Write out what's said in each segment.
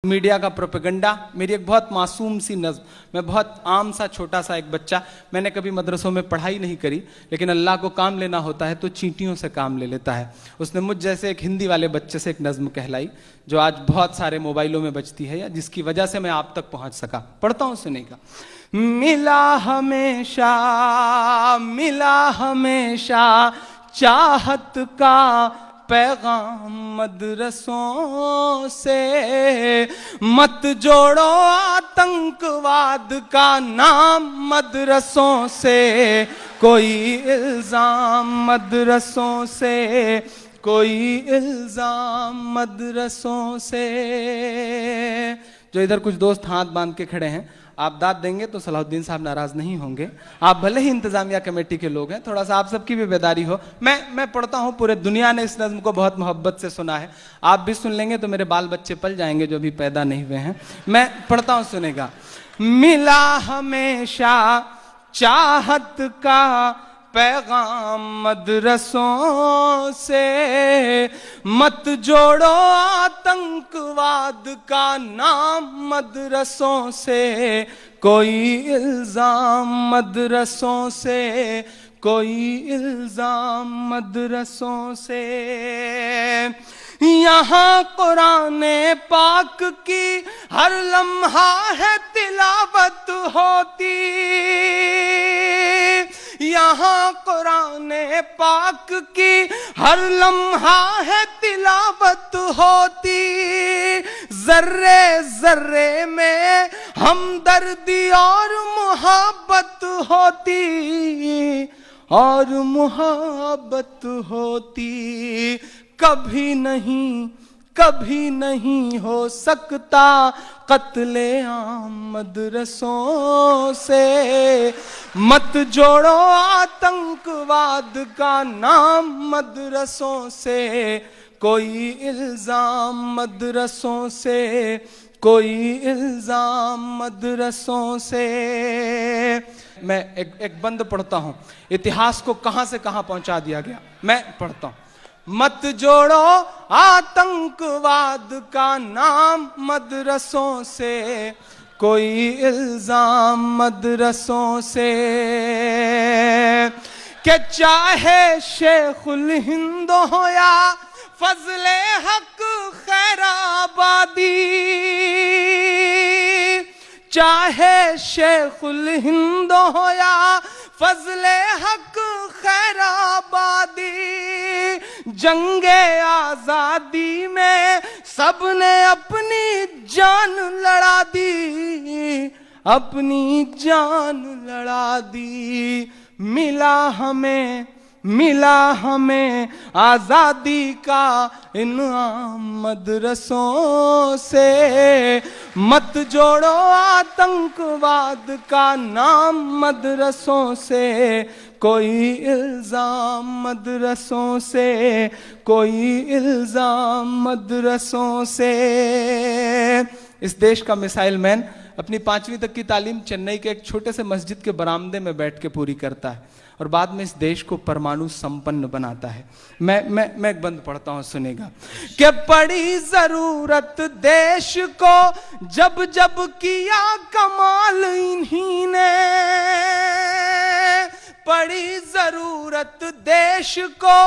Media का propaganda. मेरी एक बहुत मासूम सी नज़्म, मैं बहुत आम सा छोटा सा एक बच्चा, मैंने कभी मदरसों में पढ़ाई नहीं करी, लेकिन अल्लाह को काम लेना होता है तो चींटियों से काम ले लेता है। उसने मुझ जैसे एक हिंदी वाले बच्चे से एक नज़्म कहलाई जो आज बहुत सारे मोबाइलों में बजती है, या जिसकी वजह से मैं आप तक पहुंच सका। पढ़ता हूँ, सुनेगा। मिला हमेशा चाहत का पैगाम मदरसों से, मत जोड़ो आतंकवाद का नाम मदरसों से, कोई इल्जाम मदरसों से, कोई इल्जाम मदरसों से। जो इधर कुछ दोस्त हाथ बांध के खड़े हैं, आप दाद देंगे तो सलाहुद्दीन साहब नाराज नहीं होंगे। आप भले ही इंतजामिया कमेटी के लोग हैं, थोड़ा सा आप सबकी भी बेदारी हो। मैं पढ़ता हूँ, पूरे दुनिया ने इस नज़्म को बहुत मोहब्बत से सुना है, आप भी सुन लेंगे तो मेरे बाल बच्चे पल जाएंगे जो अभी पैदा नहीं हुए हैं। मैं पढ़ता हूँ, सुनेगा। मिला हमेशा चाहत का पैगाम मदरसों से, मत जोड़ो आतंकवाद का नाम मदरसों से, कोई इल्जाम मदरसों से, कोई इल्जाम मदरसों से। यहाँ कुराने पाक की हर लम्हा है तिलावत होती, यहाँ कुराने पाक की हर लम्हा है तिलावत होती, जर्रे जर्रे में हमदर्दी और मुहब्बत होती, और मुहब्बत होती। कभी नहीं हो सकता कत्ले आम मदरसों से, मत जोड़ो आतंकवाद का नाम मदरसों से, कोई इल्जाम मदरसों से, कोई इल्जाम मदरसों से। मैं एक बंद पढ़ता हूं, इतिहास को कहां से कहां पहुंचा दिया गया। मैं पढ़ता हूं। मत जोड़ो आतंकवाद का नाम मदरसों से, कोई इल्जाम मदरसों से। कि चाहे शेखुल हिंद हो या फजले हक खैराबादी, चाहे शेखुल हिंद हो या फजले हक खैराबादी, जंगे आजादी में सबने अपनी जान लड़ा दी, अपनी जान लड़ा दी। मिला हमें आजादी का इनाम मदरसों से, मत जोड़ो आतंकवाद का नाम मदरसों से, कोई इल्जाम मदरसों से, कोई इल्जाम मदरसों से। इस देश का मिसाइल मैन अपनी 5वीं तक की तालीम चेन्नई के एक छोटे से मस्जिद के बरामदे में बैठ के पूरी करता है, और बाद में इस देश को परमाणु संपन्न बनाता है। मैं एक बंद पढ़ता हूं, सुनेगा। कि पड़ी जरूरत देश को जब जब किया कमाल इन्हीं ने, पड़ी जरूरत देश को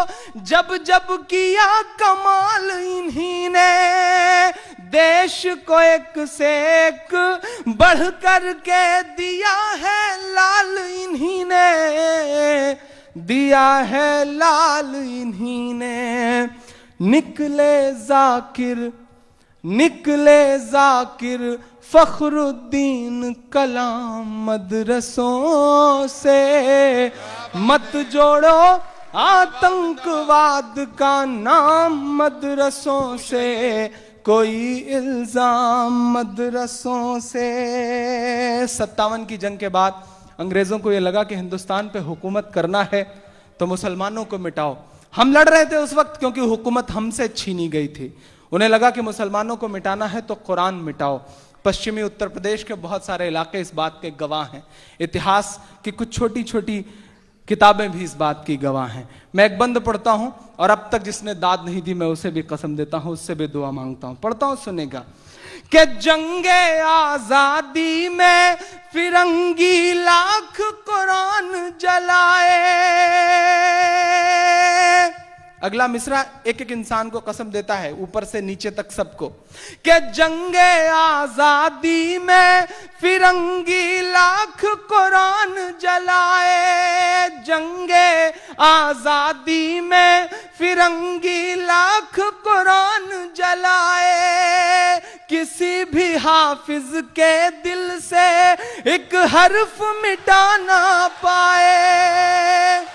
जब जब किया कमाल इन्हीं ने, देश को एक से एक बढ़ कर के दिया है लाल इन्हीं ने, दिया है लाल इन्हीं ने। निकले जाकिर फखरुद्दीन कलाम मदरसों से, मत जोड़ो आतंकवाद का नाम मदरसों से, कोई इल्जाम मदरसों से। 57 की जंग के बाद अंग्रेजों को यह लगा कि हिंदुस्तान पे हुकूमत करना है तो मुसलमानों को मिटाओ। हम लड़ रहे थे उस वक्त क्योंकि हुकूमत हमसे छीनी गई थी। उन्हें लगा कि मुसलमानों को मिटाना है तो कुरान मिटाओ। पश्चिमी उत्तर प्रदेश के बहुत सारे इलाके इस बात के गवाह हैं। इतिहास की कुछ छोटी छोटी किताबें भी इस बात की गवाह हैं। मैं एक बंद पढ़ता हूं और अब तक जिसने दाद नहीं दी मैं उसे भी कसम देता हूं, उससे भी दुआ मांगता हूं। पढ़ता हूं, सुनेगा कि जंगे आजादी में फिरंगी लाख कुरान जलाए। अगला मिसरा एक एक इंसान को कसम देता है, ऊपर से नीचे तक सबको, कि जंगे आजादी में फिरंगी लाख कुरान जलाए। जंगे आजादी में फिरंगी लाख कुरान जलाए। किसी भी हाफिज के दिल से एक हर्फ मिटा ना पाए।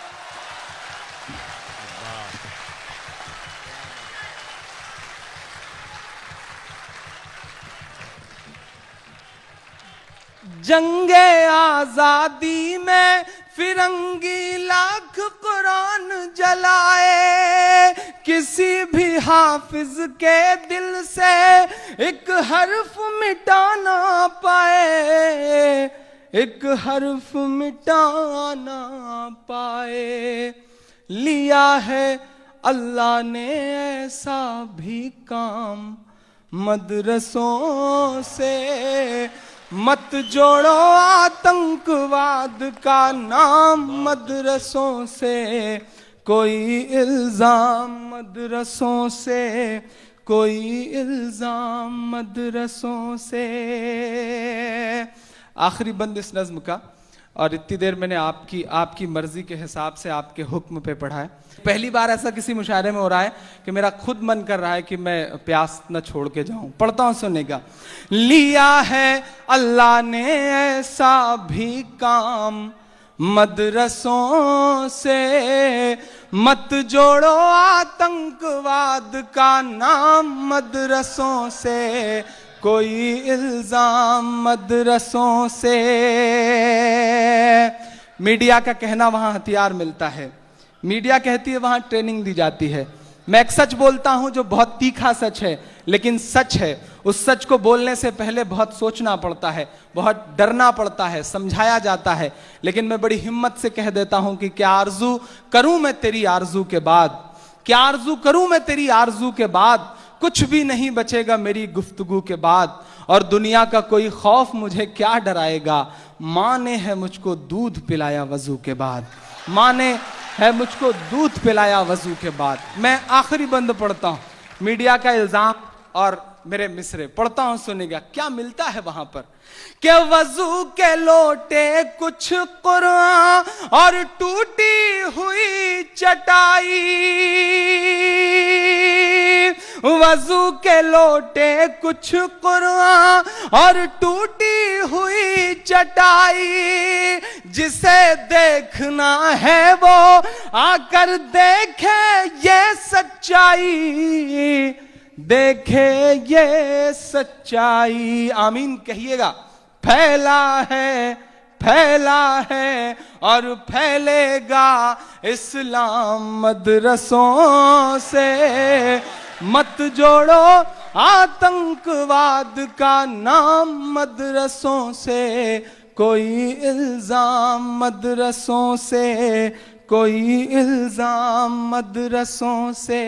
जंगे आजादी में फिरंगी लाख कुरान जलाए। किसी भी हाफिज के दिल से एक हर्फ मिटा ना पाए, एक हर्फ मिटा ना पाए। लिया है अल्लाह ने ऐसा भी काम मदरसों से, मत जोड़ो आतंकवाद का नाम मदरसों से। कोई इल्जाम मदरसों से, कोई इल्जाम मदरसों से। आखिरी बंद इस नज्म का, और इतनी देर मैंने आपकी मर्जी के हिसाब से आपके हुक्म पे पढ़ा है। पहली बार ऐसा किसी मुशायरे में हो रहा है कि मेरा खुद मन कर रहा है कि मैं प्यास न छोड़ के जाऊं। पढ़ता हूं, सुनेगा। लिया है अल्लाह ने ऐसा भी काम मदरसों से, मत जोड़ो आतंकवाद का नाम मदरसों से। कोई इल्जाम मदरसों से। मीडिया का कहना वहां हथियार मिलता है, मीडिया कहती है वहां ट्रेनिंग दी जाती है। मैं एक सच बोलता हूं जो बहुत तीखा सच है, लेकिन सच है। उस सच को बोलने से पहले बहुत सोचना पड़ता है, बहुत डरना पड़ता है, समझाया जाता है। लेकिन मैं बड़ी हिम्मत से कह देता हूं कि क्या आरजू करूं मैं तेरी आरजू के बाद, क्या आरजू करूं मैं तेरी आरजू के बाद। कुछ भी नहीं बचेगा मेरी गुफ्तगू के बाद, और दुनिया का कोई खौफ मुझे क्या डराएगा। माँ ने है मुझको दूध पिलाया वजू के बाद, माँ ने है मुझको दूध पिलाया वजू के बाद। मैं आखिरी बंद पढ़ता हूं, मीडिया का इल्जाम और मेरे मिसरे पढ़ता हूं, सुनेगा क्या मिलता है वहां पर। कि वजू के लोटे कुछ कुरान और टूटी हुई चटाई, वजू के लोटे कुछ कुरान और टूटी हुई चटाई। जिसे देखना है वो आकर देखे ये सच्चाई, देखे ये सच्चाई। आमीन कहिएगा। फैला है और फैलेगा इस्लाम मदरसों से। मत जोड़ो आतंकवाद का नाम मदरसों से। कोई इल्जाम मदरसों से, कोई इल्जाम मदरसों से।